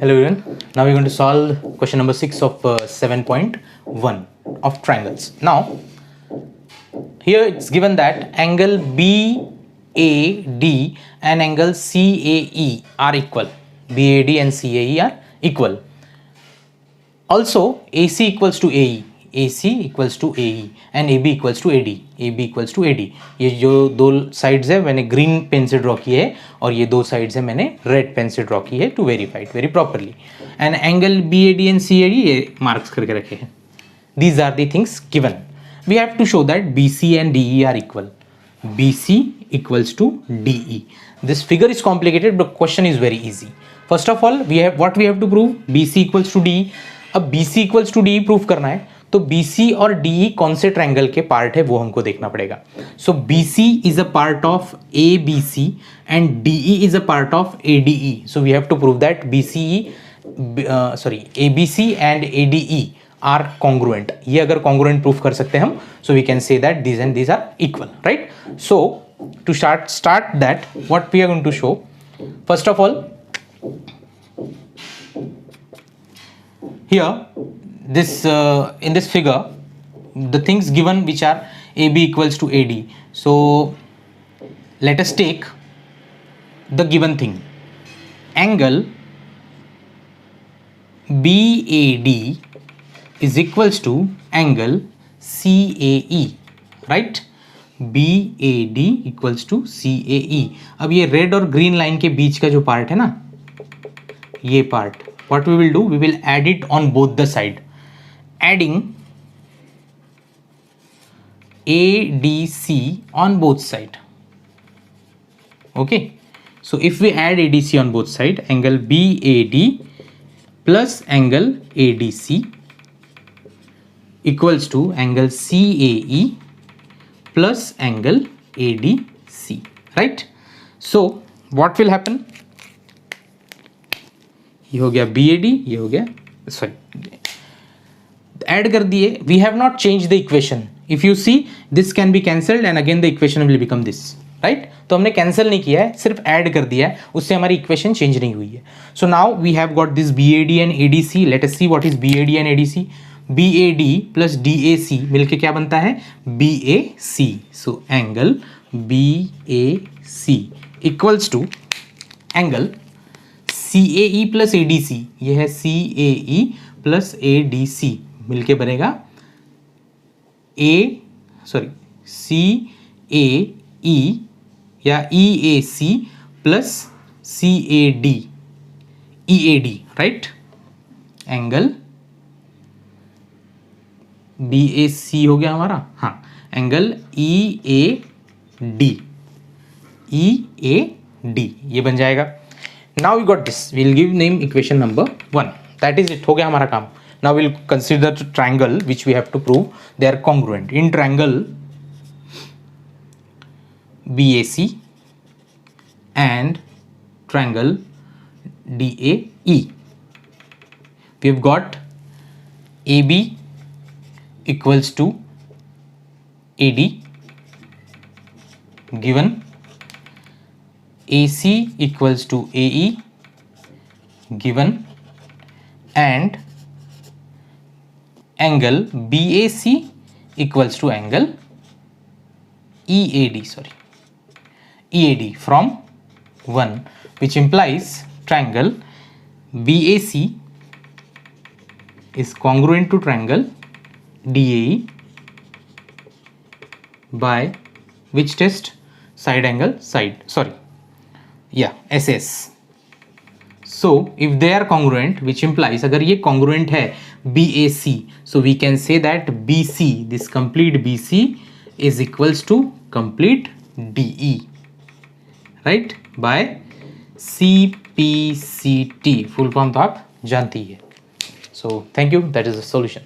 Hello everyone. Now we're going to solve question number 6 of 7.1 of triangles. Now here it's given that angle BAD and angle CAE are equal. BAD and CAE are equal. Also AC equals to AE, AC equals to AE and AB equals to AD, AB equals to AD. ये जो दो sides है मैंने green pen से draw की है और ये दो साइड्स है मैंने रेड पेन से ड्रॉ की है to verify it very properly. And angle BAD and CAD ये मार्क्स करके रखे हैं. These are the things given. We have to show that BC and DE are equal. BC equals to DE. This figure is complicated but question is very easy. First of all we have to prove BC equals to DE. अब BC equals to DE proof करना है तो BC और DE कौन से triangle के part है वो हमको देखना पड़ेगा. So BC is a part of ABC and DE is a part of ADE. So we have to prove that ABC and ADE are congruent. ये अगर कॉन्ग्रुएंट प्रूफ कर सकते हैं हम so we can say that this and this are equal, right. So to start that what we are going to show, first of all here this in this figure the things given which are AB equals to AD. So let us take the given thing, angle BAD is equals to angle CAE, right. BAD equals to CAE. अब ये red और green line के बीच का जो part है ना, ये part what we will do, we will add it on both the side, adding ADC on both side. Okay, so if we add ADC on both side, angle BAD plus angle ADC equals to angle CAE plus angle ADC, right. So what will happen, ये हो गया BAD, ये हो गया sorry add कर दिए. We have not change the equation. If you see this can be cancelled and again the equation will become this, right. तो हमने कैंसिल नहीं किया है, सिर्फ ऐड कर दिया है, उससे हमारी इक्वेशन चेंज नहीं हुई है. So now we have got this BAD and ADC. Let us see what is BAD and ADC. BAD plus DAC मिलके क्या बनता है, BAC. So angle BAC equals to angle CAE plus ADC. ये है CAE plus ADC मिलके बनेगा CAE या EAC plus CAD EAD, right. Angle BAC हो गया हमारा, हाँ. एंगल EAD ये बन जाएगा. Now we got this. We'll give name equation number 1. That is it. हो गया हमारा काम. Now we'll consider the triangle which we have to prove they are congruent. In triangle BAC and triangle DAE, we've got AB equals to AD given, AC equals to AE given, and angle BAC equals to angle EAD from 1, which implies triangle BAC is congruent to triangle DAE by which test, SS. So if they are congruent, which implies अगर ये congruent है BAC, so we can say that BC, this complete BC is equals to complete DE, right, by CPCT. Full form तो आप जानती है. So thank you, that is the solution.